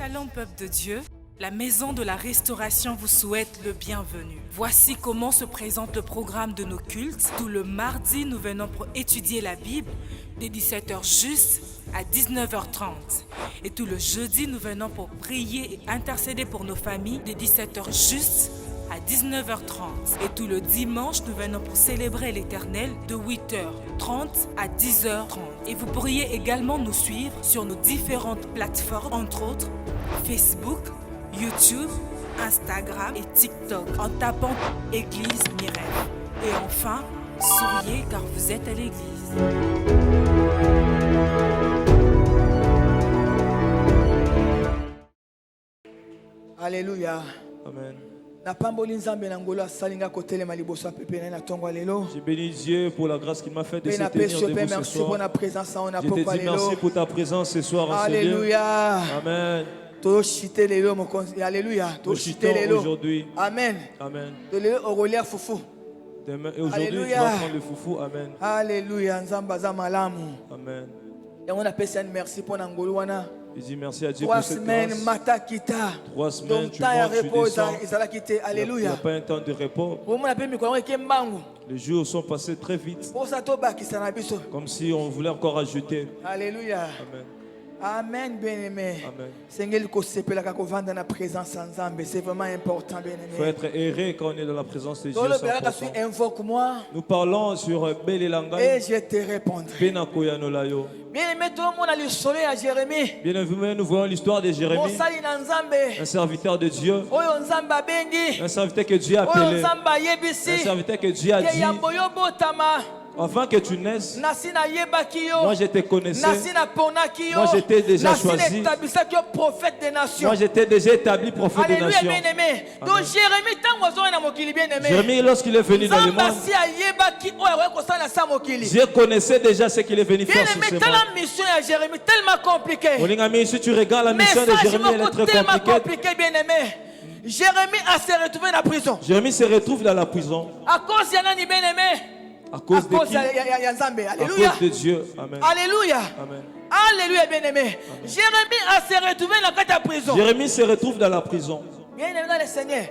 Shalom peuple de Dieu, la maison de la restauration vous souhaite le bienvenu. Voici comment se présente le programme de nos cultes. Tout le mardi, nous venons pour étudier la Bible dès 17h juste à 19h30. Et tout le jeudi, nous venons pour prier et intercéder pour nos familles dès 17h juste à 19h30. Et tout le dimanche, nous venons pour célébrer l'Éternel de 8h30 à 10h30. Et vous pourriez également nous suivre sur nos différentes plateformes, entre autres Facebook, YouTube, Instagram et TikTok en tapant Église Mirel. Et enfin, souriez car vous êtes à l'église. Alléluia. Amen. Je bénis Dieu pour la grâce qu'il m'a fait de se tenir debout ce soir. Je te dis merci pour ta présence ce soir en Alléluia. Amen. Alléluia. Aujourd'hui. Amen. Amen. Demain, et aujourd'hui, tu vas prendre le foufou. Amen. Alléluia. Amen. Et on appelle ça merci pour Nangoluana. Je dis merci à Dieu pour cette grâce. 3 semaines, tu montes, tu descends. Il n'y a pas un temps de repos. Les jours sont passés très vite. Comme si on voulait encore ajouter. Alléluia. Amen. Amen, bien-aimé. C'est vraiment important, bien-aimé. Il faut être erré quand on est dans la présence de Dieu. Invoque-moi. Nous parlons sur Belelanga. Et je te répondrai. Bien-aimé, tout le monde a le soleil à Jérémie. Bien-aimé, nous voyons l'histoire de Jérémie. Un serviteur de Dieu. Un serviteur que Dieu a appelé. Un serviteur que Dieu a dit. Avant que tu naisses, moi je te connaissais. Moi j'étais déjà choisi. Moi j'étais déjà établi prophète des nations. Donc Jérémie, lorsqu'il est venu dans le monde, Dieu connaissait déjà ce qu'il est venu faire sur ce monde. La mission de Jérémie est tellement compliquée. Si tu regardes la mission de Jérémie, elle est très compliquée. Jérémie se retrouvé dans la prison. Jérémie se retrouve dans la prison. À cause de Nani bien-aimé. À cause de qui? Alléluia. À cause de Dieu. Amen. Alléluia. Amen. Alléluia, bien-aimé. Jérémie se retrouvé dans la prison. Jérémie se retrouve dans la prison. Bien-aimé dans le Seigneur.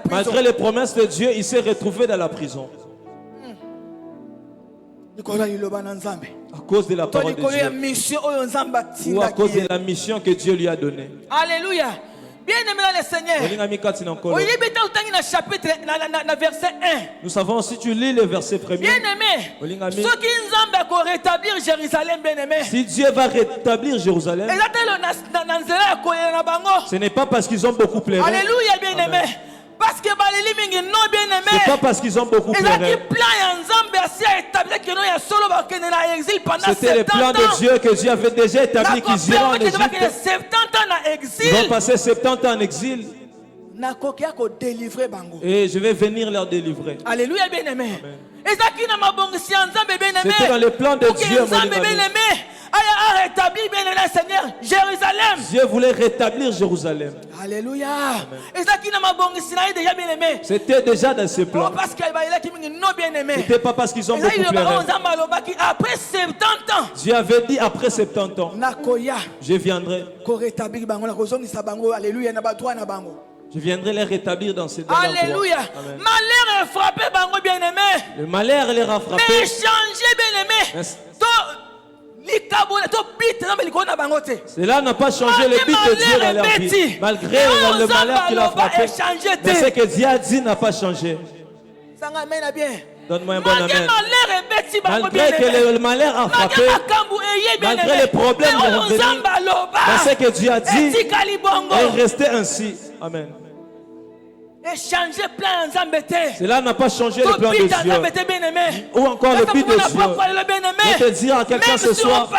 Malgré les promesses de Dieu, il s'est retrouvé dans la prison. À cause de la parole de Dieu. Ou à cause de la mission que Dieu lui a donnée. Alléluia. Bien-aimé dans le Seigneur. Nous savons, si tu lis le verset premier, bien-aimé, si Dieu va rétablir Jérusalem, ce n'est pas parce qu'ils ont beaucoup pleuré. Alléluia, bien-aimé. Parce que c'est pas parce qu'ils ont beaucoup pleuré. C'était le plan de Dieu que Dieu avait déjà établi qu'ils iront en Égypte. Ils vont passer 70 ans en exil. Et je vais venir leur délivrer. Alléluia, bien-aimé. C'était dans le plan de Dieu. Dieu voulait rétablir Jérusalem. Alléluia. C'était déjà dans ce plan. C'était pas parce qu'ils ont beaucoup pleuré. Dieu avait dit après 70 ans, je viendrai. Je viendrai les rétablir dans ces droits. Alléluia. Malheur est frappé, bien-aimé. Le malheur les a frappés. Mais changer, bien-aimé. Cela n'a pas changé le but de Dieu dans leur vie. Malgré le malheur qu'il a frappé, mais ce que Dieu a dit n'a pas changé. Donne-moi un bon amen. Malgré que le malheur a frappé, malgré les problèmes de revenir, mais ce que Dieu a dit est resté ainsi. Amen. Cela n'a pas changé le plan de Dieu. Ou encore le but de Dieu. Je vais te dire à quelqu'un ce soir,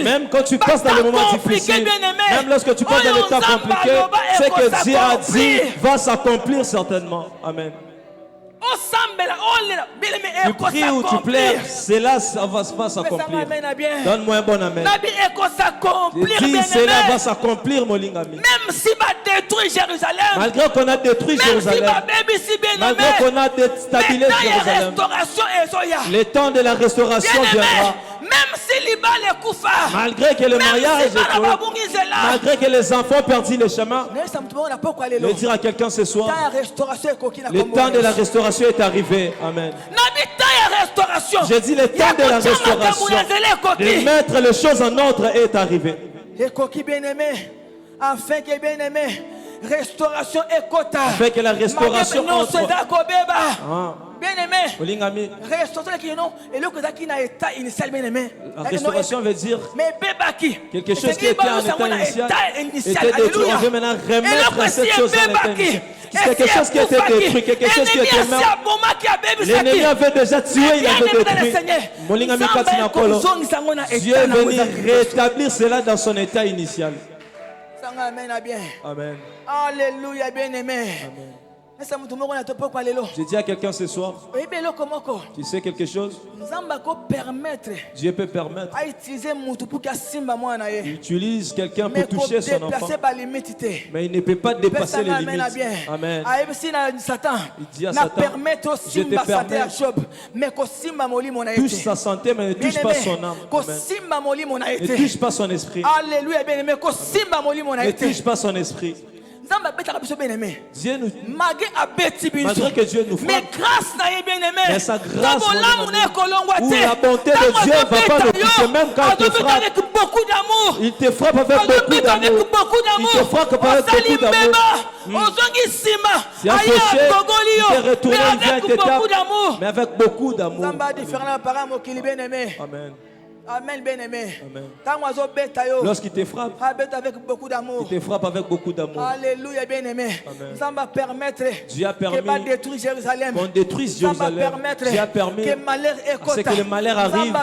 même quand tu passes dans les moments difficiles, même lorsque tu passes dans les temps compliqués, ce que Dieu a dit va s'accomplir certainement. Amen. Tu pries ou tu pleures, cela va s'accomplir. Donne-moi un bon amen. Je dis, cela va s'accomplir, mon lingami. Même si on détruit Jérusalem, malgré qu'on a détruit Jérusalem, malgré qu'on a déstabilisé Jérusalem, le temps de la restauration viendra. Même si Malgré que le mariage est malgré que les enfants perdent le chemin, de dire à quelqu'un ce soir, le temps de la restauration est arrivé. Amen. J'ai dit le temps de la restauration, de mettre les choses en ordre est arrivé. Afin que bien aimé, restauration est quota. Afin que la restauration entre. Bien aimé, la restauration veut dire quelque chose qui était en état initial était détruit. On veut maintenant remettre cette chose en état initial. C'est quelque chose qui était détruit, quelque chose qui était mort. L'ennemi avait déjà tué, il avait détruit. Dieu est venu rétablir cela dans son état initial. Amen. Amen. Alléluia, bien aimé. Amen. J'ai dit à quelqu'un ce soir, tu sais quelque chose? Dieu peut permettre. Il utilise quelqu'un pour toucher son enfant. Mais il ne peut pas dépasser les limites. Amen. Il dit à Satan, je te permets. Touche sa santé, mais ne touche pas son âme. Amen. Ne touche pas son esprit. Alléluia, bien aimé. Ne touche pas son esprit. Dieu nous malgré que Dieu nous frappe, mais sa grâce, où la bonté de Dieu ne va pas nous quitter, même quand il te frappe. Il te frappe avec beaucoup d'amour. Il te frappe avec beaucoup d'amour. Si un péché, il te retourne, il vient te taper, mais avec beaucoup d'amour. Amen. Amen, bien aimé. Lorsqu'il te frappe, avec beaucoup d'amour. Il te frappe avec beaucoup d'amour. Alléluia, bien aimé. Dieu a permis qu'on détruise Jérusalem. Dieu a permis que le malheur arrive.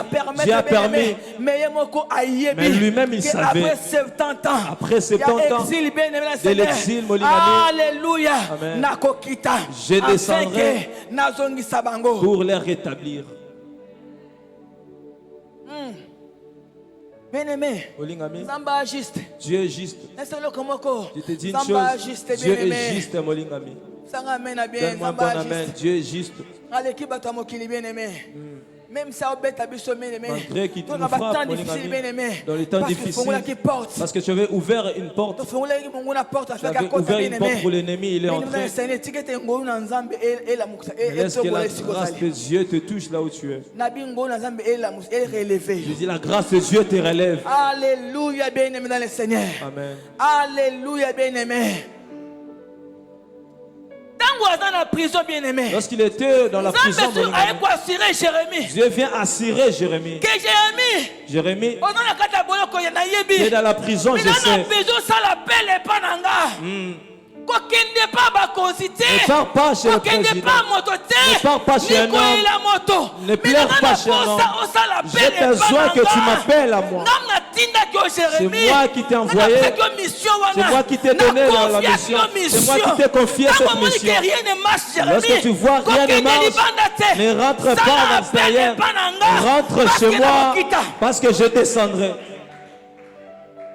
Dieu a permis. Mais lui-même il savait. Après 70 ans de l'exil, Alléluia. Je descendrai pour les rétablir. Bien aimé, Dieu est juste. Je te dis une chose, Dieu est juste, Molingami. Donne-moi un bon amen, Dieu est juste. Même ça, malgré qu'il nous frappe, dans les temps difficiles, parce que tu avais ouvert une porte, tu avais ouvert une porte pour l'ennemi, il est entré. Laisse que la grâce de Dieu te touche là où tu es. Je dis la grâce de Dieu te relève. Alléluia, bien aimé dans le Seigneur. Amen. Alléluia, bien aimé. Lorsqu'il était dans la prison, Dieu vient assurer Jérémie. Jérémie est dans la prison, je sais. Ne pars pas chez le président. Ne pars pas chez un homme. Ne pleure pas chez un homme. J'ai besoin que tu m'appelles à moi. C'est moi qui t'ai envoyé. C'est moi qui t'ai donné la mission. C'est moi qui t'ai confié cette mission. Lorsque tu vois rien ne marche, ne rentre pas à l'extérieur. Rentre chez moi parce que je descendrai.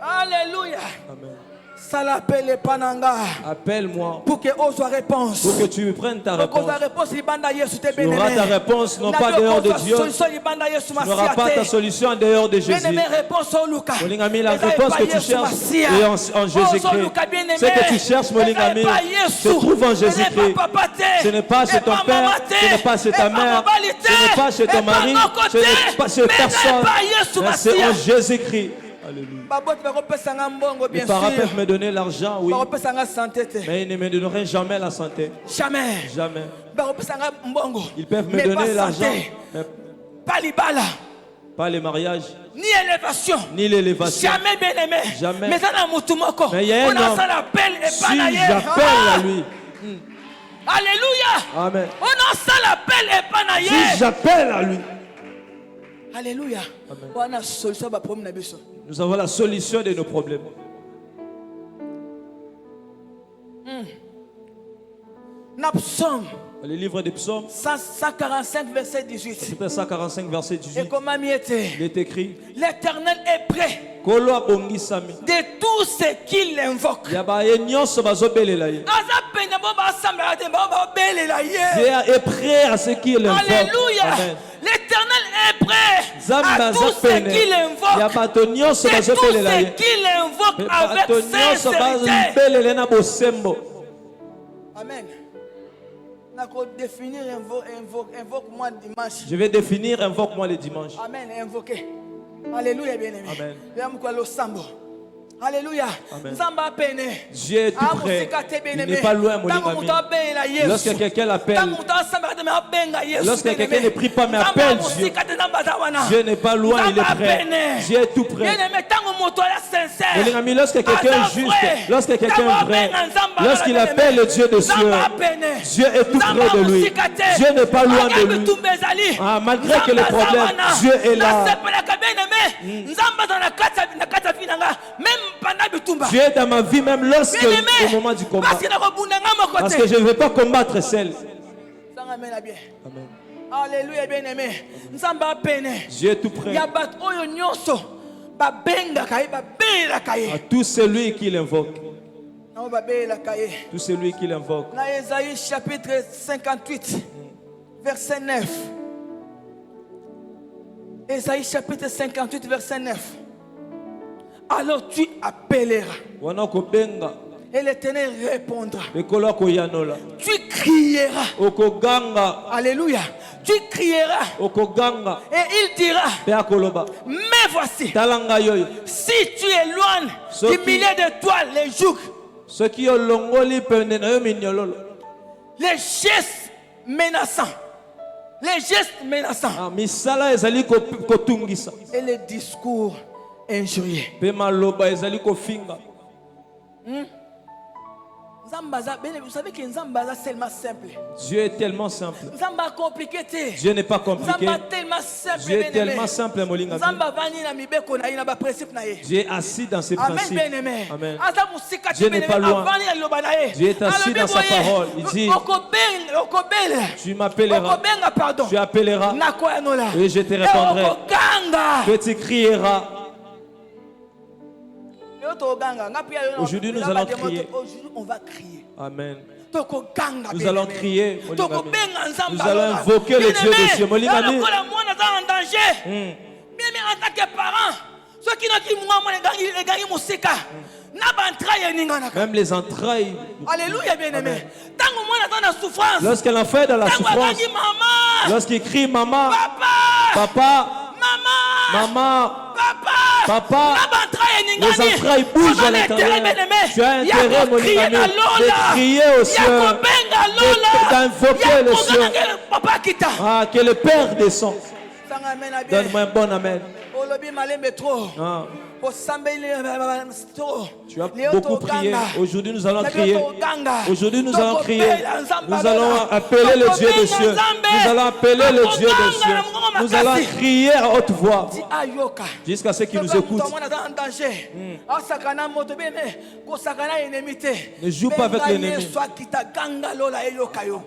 Alléluia. Amen. Appelle-moi pour que tu me prennes ta réponse. Tu auras ta réponse non pas dehors de Dieu. Tu n'auras pas ta solution en dehors de Jésus. Molingami, la réponse que tu cherches est en Jésus-Christ. Ce que tu cherches, Molingami, se trouve en Jésus-Christ. Ce n'est pas chez ton père, ce n'est pas chez ta mère, ce n'est pas chez ton mari, ce n'est pas chez personne, mais c'est en Jésus-Christ. Alléluia. Les parents peuvent me donner l'argent, oui. Mais ils ne me donneraient jamais la santé. Jamais. Jamais. Ils peuvent me donner l'argent. Pas les mariages. Ni élévation. Ni l'élévation. Jamais, bien aimé. Jamais. Mais il y a un homme. Si j'appelle à lui. Alléluia. Amen. On a ça l'appel et pas si j'appelle à lui. Alléluia. Nous avons la solution de nos problèmes. Le livre des psaumes 145 verset 18. 145 verset 18. Et comment il est écrit, l'Éternel est prêt de tout ce qu'il invoque. Dieu est prêt à ce qu'il invoque. Alléluia. L'Éternel est prêt à tous ceux qui l'invoquent, c'est tous ceux qui l'invoquent avec sincérité. Amen. Je vais définir invoque-moi le dimanche. Amen. Invoquer. Alléluia, bien-aimé. Amen. Alléluia. Dieu est tout près. Il n'est pas loin, mon ami. Lorsque quelqu'un l'appelle, lorsque quelqu'un ne prie pas mais appelle Dieu, Dieu n'est pas loin, il est prêt. Dieu est tout près. Mon ami, lorsque quelqu'un est juste, lorsque quelqu'un est vrai, lorsqu'il appelle le Dieu des cieux, Dieu est tout près de lui. Dieu n'est pas loin de lui. Ah, malgré que les problèmes, Dieu est là. Dieu est dans ma vie même lorsque au moment du combat. Parce que je ne veux pas combattre seul. Amen. Alléluia, bien-aimé. Dieu est tout près. À tout celui qui l'invoque. Tout celui qui l'invoque. Dans Ésaïe chapitre 58, verset 9. Ésaïe chapitre 58, verset 9. Alors tu appelleras et l'Éternel répondra. Tu crieras. Alléluia. Tu crieras et il dira, mais voici, si tu éloignes du milieu de toi les jougs, les gestes menaçants, et les discours injurieux. Vous savez que Nzamba est tellement simple. Dieu est tellement simple. Nzamba compliqué. Dieu n'est pas compliqué. Dieu est tellement simple. Dieu est assis dans ses principes. Amen. Dieu n'est pas loin. Dieu est assis dans sa parole. Il dit, tu m'appelleras. Tu appelleras. Et je te répondrai. Que tu crieras. Aujourd'hui, nous allons crier. Aujourd'hui, on va crier. Amen. Nous allons crier. Nous allons invoquer le Dieu des cieux. Bien en tant que parents, ceux qui même les entrailles. Alléluia, bien-aimé. Lorsqu'un enfant est dans la souffrance, lorsqu'il crie maman, papa, maman, papa, les entrailles bougent à l'intérieur. Tu as intérêt, mon ami, de crier au ciel, d'invoquer le ciel. Ah, que le Père descend. Donne-moi un bon amen. Ah. Tu as beaucoup prié. Aujourd'hui, nous allons crier. Aujourd'hui, nous allons crier. Nous allons appeler le Dieu des cieux. Nous allons appeler le Dieu des cieux. Nous allons crier à haute voix jusqu'à ce qu'il nous écoute. Ne joue pas avec l'ennemi.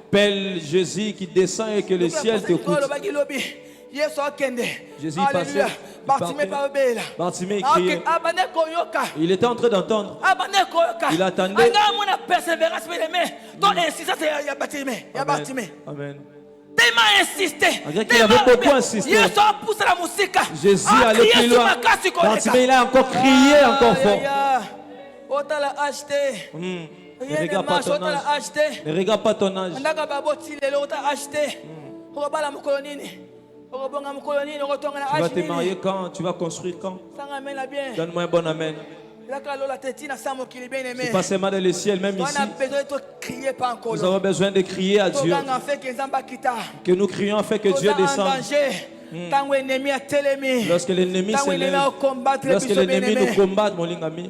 Appelle Jésus qui descend et que le ciel t'écoute. Jésus passait. Bartimée criait. Il était en train d'entendre. Il attendait. Amen. Tellement insisté. Il avait beaucoup insisté. Jésus allait plus loin. Bartimée, il a encore crié encore fort. Ne regarde pas ton âge. Ne regarde pas ton âge. Tu vas te marier quand? Tu vas construire quand? Donne-moi un bon amen. C'est pas seulement dans le ciel, même ici. Nous avons besoin de crier à Dieu. Que nous crions afin que Dieu descende. Lorsque l'ennemi s'élève, lorsque l'ennemi nous combat, mon ami,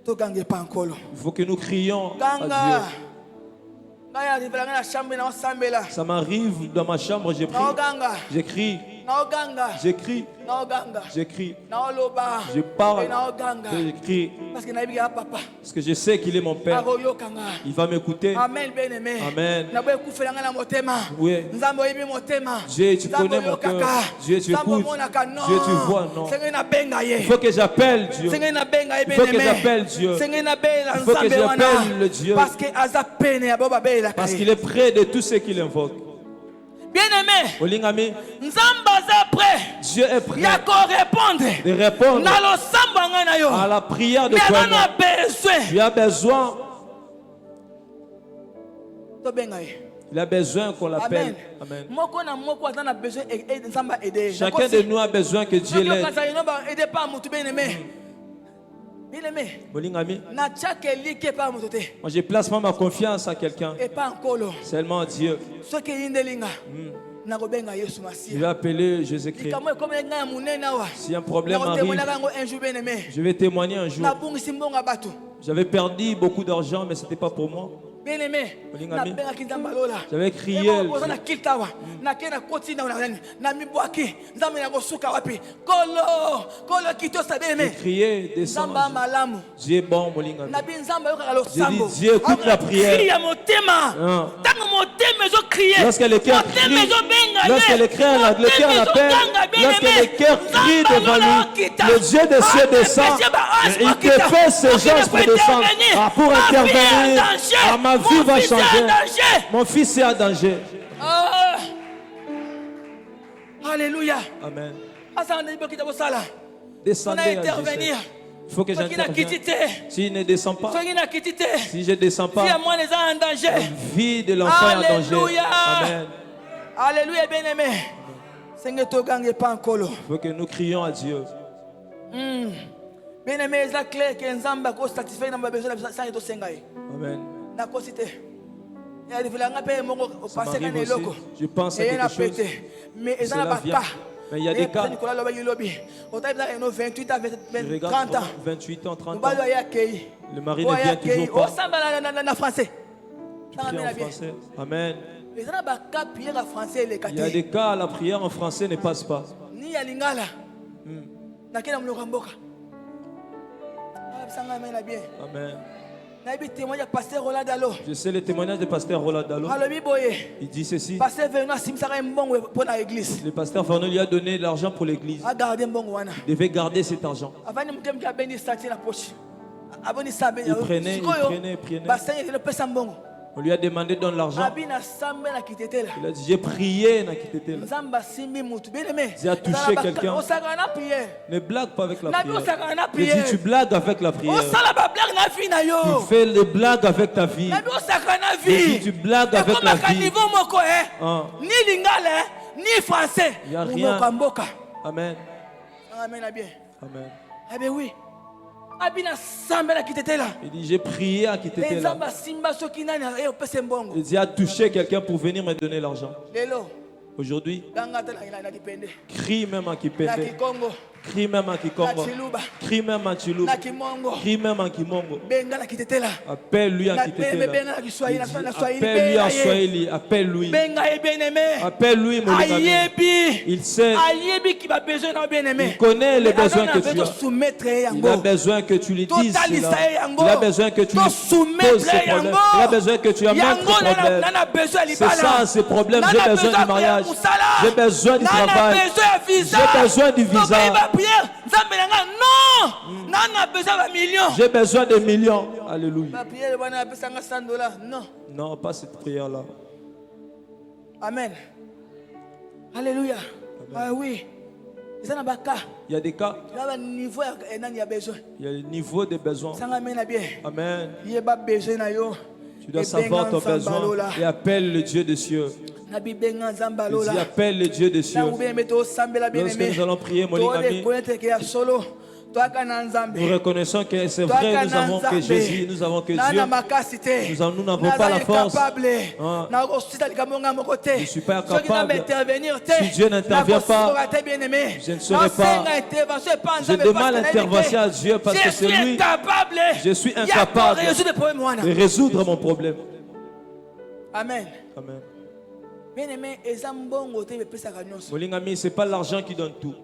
il faut que nous crions à Dieu. Ça m'arrive dans ma chambre, je crie. J'écris, je parle, j'écris. Parce que je sais qu'il est mon Père. Il va m'écouter. Amen, bien-aimé. Amen. Oui. Dieu, tu connais mon cœur. Dieu, tu écoutes. Dieu, tu vois, non. Il faut que j'appelle Dieu. Il faut que j'appelle Dieu. Il faut que j'appelle le Dieu. Parce qu'il est près de tous ceux qui l'invoquent. Bien-aimé, Olingami, prêt. Dieu est prêt de répondre à la prière de toi. Tu as besoin. Il a besoin qu'on l'appelle. Amen. Chacun de nous a besoin que Dieu l'aide. Moi, je place pas ma confiance à quelqu'un. Seulement à Dieu. Je vais appeler Jésus-Christ. Si un problème arrive, je vais témoigner un jour. J'avais perdu beaucoup d'argent, mais ce n'était pas pour moi. J'avais crié. J'ai crié, descends. Dieu est bon, Molingami. J'ai dit, Dieu écoute la prière. Lorsque le cœur crie, lorsque le cœur l'appelle, lorsque le cœur crie devant lui, le Dieu des cieux descend. Il te fait ce geste pour descendre, pour intervenir. Ma vie va changer. Mon fils est en danger. Alléluia. Amen. Descendez à intervenir. Il faut que j'intervienne. S'il ne descend pas, si je ne descends pas, la vie de l'enfant est en danger. Amen. Alléluia, bien-aimé. Il faut que nous crions à Dieu. Bien-aimé, c'est clair que nous sommes satisfaits de nos besoins. Amen. Je pense à quelque chose. Mais il y a des cas. 28 ans, 30 ans. 28 ans, 30 ans. Le mari ne vient toujours pas. En français. Amen. Il y a des cas, la prière en français ne passe pas. Amen. Je sais le témoignage du pasteur Roland Dalo. Il dit ceci. Le pasteur Fernand lui a donné de l'argent pour l'église. Il devait garder cet argent. Il prenait. On lui a demandé de donner l'argent. Il a dit, j'ai prié. J'ai a touché quelqu'un. Ne blague pas avec la prière. Il dit, tu blagues avec la prière. Tu fais des blagues avec ta vie. Il dit, tu blagues avec la vie. Ni lingala, ni français. Il n'y a rien. Amen. Amen. Amen. Eh bien oui. Il dit, j'ai prié à quitter là. Il dit, a touché quelqu'un pour venir me donner l'argent. Aujourd'hui, crie même à Kipende, crie même à Kikongo, crie même à Chiluba, crie même à Kimongo. Appelle-lui à Kitetela. Appelle-lui à Swahili, appelle-lui. Appelle-lui, mon ami. Il sait. Il connaît les besoins que tu as. Il a besoin que tu lui dises cela. Il a besoin que tu lui poses ses problèmes. Il a besoin que tu amènes tes problèmes. C'est ça, ces problèmes. J'ai besoin du mariage. J'ai besoin du travail. J'ai besoin du visa. J'ai besoin de millions. Alléluia. Non, pas cette prière-là. Amen. Alléluia. Ah oui. Il y a des cas. Il y a le niveau des besoins. Amen. Tu dois savoir ton besoin et appelle le Dieu des cieux. Il dit, appelle le Dieu des cieux. Lorsque nous allons prier, mon ami, nous reconnaissons que c'est vrai, nous avons que Jésus, nous avons que Dieu. Nous n'avons pas la force. Je ne suis pas capable. Si Dieu n'intervient pas, je ne serai pas. Je demande l'intervention à Dieu parce que c'est lui. Je suis incapable de résoudre mon problème. Amen. Amen. Bien-aimé, ce n'est pas l'argent qui donne tout.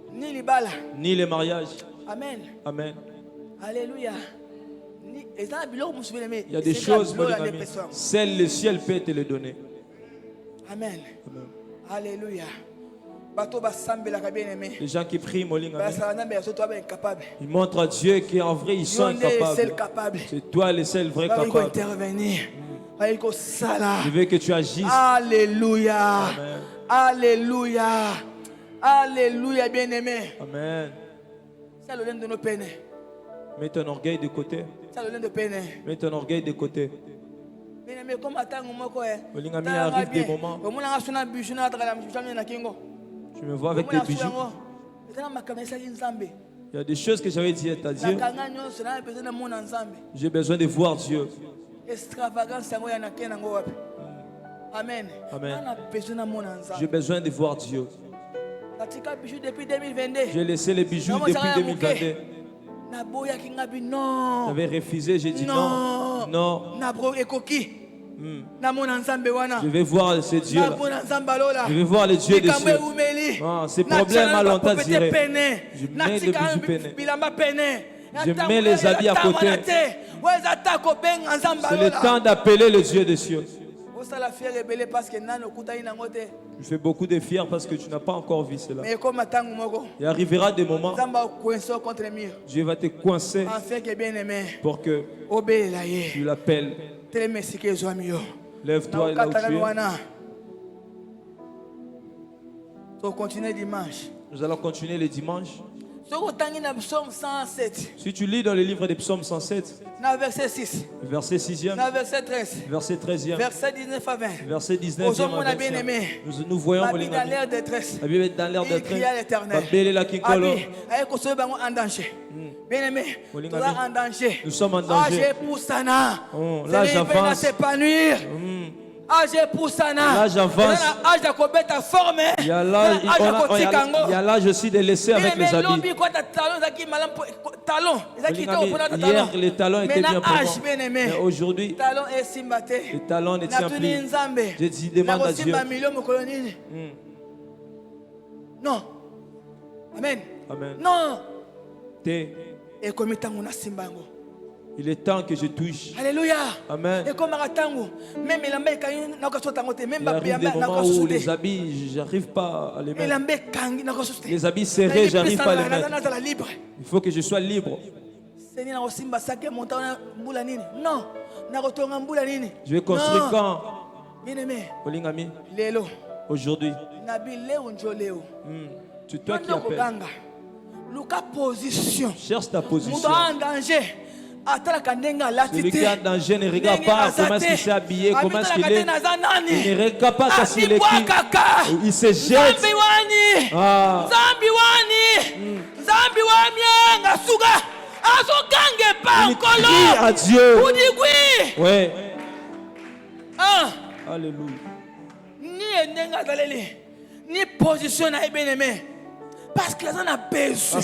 Ni les mariages. Amen. Amen. Alléluia. Il y a des choses, mon ami, celles le ciel peut te les donner. Amen. Amen. Alléluia. Les gens qui prient, mon ami, ils montrent à Dieu qu'en vrai, ils sont incapables. C'est toi le seul vrai capable. Je veux que tu agisses. Alléluia. Amen. Alléluia. Alléluia, bien-aimé. Amen. C'est le de nos peines. Mets ton orgueil de côté. C'est le de peine. Mets ton orgueil de côté. Bien-aimé, comme attends Olingami, arrive des moments. Tu me vois avec des bijoux. Il y a des choses que j'avais dit à Dieu. J'ai besoin de voir Dieu. Amen. Amen. J'ai besoin de voir Dieu. J'ai laissé les bijoux depuis 2022. J'avais refusé, j'ai dit non. Non. Je vais voir ce Dieu. Je vais voir le Dieu des cieux. Ces problèmes à longtemps diré. Je mets des bijoux peinés. Je mets les habits à côté. C'est le temps d'appeler le Dieu des cieux. Tu fais beaucoup de fiers parce que tu n'as pas encore vu cela. Il arrivera des moments Dieu va te coincer pour que tu l'appelles. Lève-toi là où tu es. Nous allons continuer le dimanche. Si tu lis dans le livre des psaumes 107, verset 6, verset 6e, verset 13, verset 13e, verset 19 à 20, verset 19e à 20e, nous voyons dans l'air de détresse. Dans l'air de détresse. Bien-aimé, nous sommes en danger. Là j'avance. Là j'avance. Il y a l'âge aussi de laisser avec les habits. Hier, les talons étaient bien pour moi. Mais aujourd'hui, les talons ne tiennent plus. Je dis, demande à Dieu. Non. Amen. Amen. Non. Il est temps que je touche. Alléluia. Amen. Il arrive des moments où les habits, j'arrive pas à les mettre. Les habits serrés, j'arrive pas à les mettre. Il faut que je sois libre. Non. Je vais construire quand? Olingami. Aujourd'hui. C'est toi qui appelles. Cherche ta position. Celui qui est en danger ne regarde pas comment est-ce qu'il s'est habillé, comment est-ce qu'il est. Il ne regarde pas s'il est qui. Il se jette. Il crie à Dieu. Ouais. Alléluia. Ni position à bien-aimé. Parce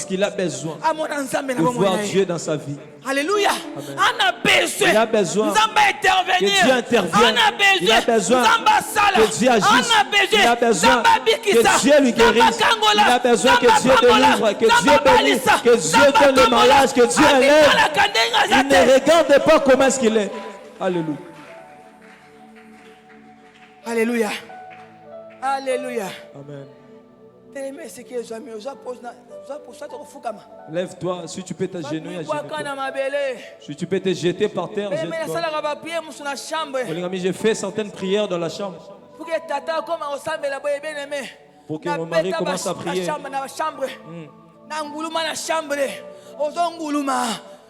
qu'il a besoin de voir Dieu dans sa vie. Alléluia. Il a besoin que Dieu intervienne. Il a besoin que Dieu agisse. Il a besoin que Dieu lui guérisse. Il a besoin que Dieu délivre, que Dieu bénisse, que Dieu donne le mariage, que Dieu élève. Il ne regarde pas comment est-ce qu'il est. Alléluia. Alléluia. Alléluia. Amen. Lève-toi, si tu peux t'agenouiller, si tu peux te jeter par terre, jette-toi. J'ai fait certaines prières dans la chambre pour que mon mari commence à prier.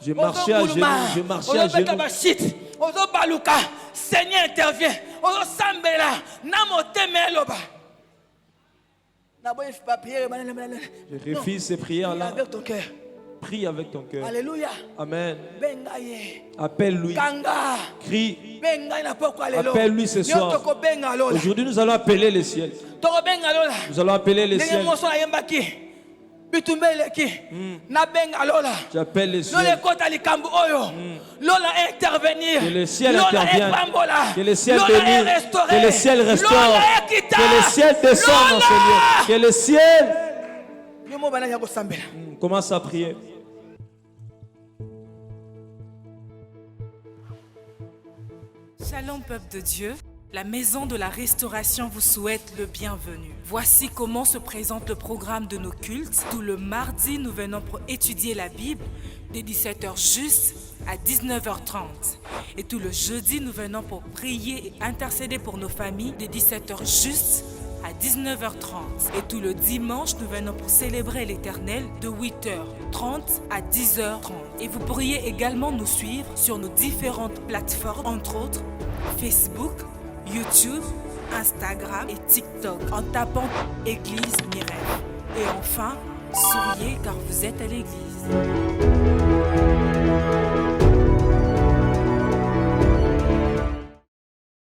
Je marchais à genoux, je marchais à genoux. Seigneur intervient. Je refuse ces prières-là. Avec ton cœur. Prie avec ton cœur. Alléluia. Amen. Appelle-lui. Crie. Appelle-lui ce soir. Aujourd'hui, nous allons appeler les ciels. Nous allons appeler les ciels. J'appelle les ciels. Que le ciel intervienne. Que le ciel bénisse. Que le ciel restaure. Que le ciel descende dans ce lieu. Que le ciel commence à prier. Shalom peuple de Dieu. La maison de la restauration vous souhaite le bienvenu. Voici comment se présente le programme de nos cultes. Tout le mardi, nous venons pour étudier la Bible dès 17h juste à 19h30. Et tout le jeudi, nous venons pour prier et intercéder pour nos familles dès 17h juste à 19h30. Et tout le dimanche, nous venons pour célébrer l'Éternel de 8h30 à 10h30. Et vous pourriez également nous suivre sur nos différentes plateformes, entre autres Facebook, YouTube, Instagram et TikTok en tapant Église Mirel. Et enfin, souriez car vous êtes à l'église.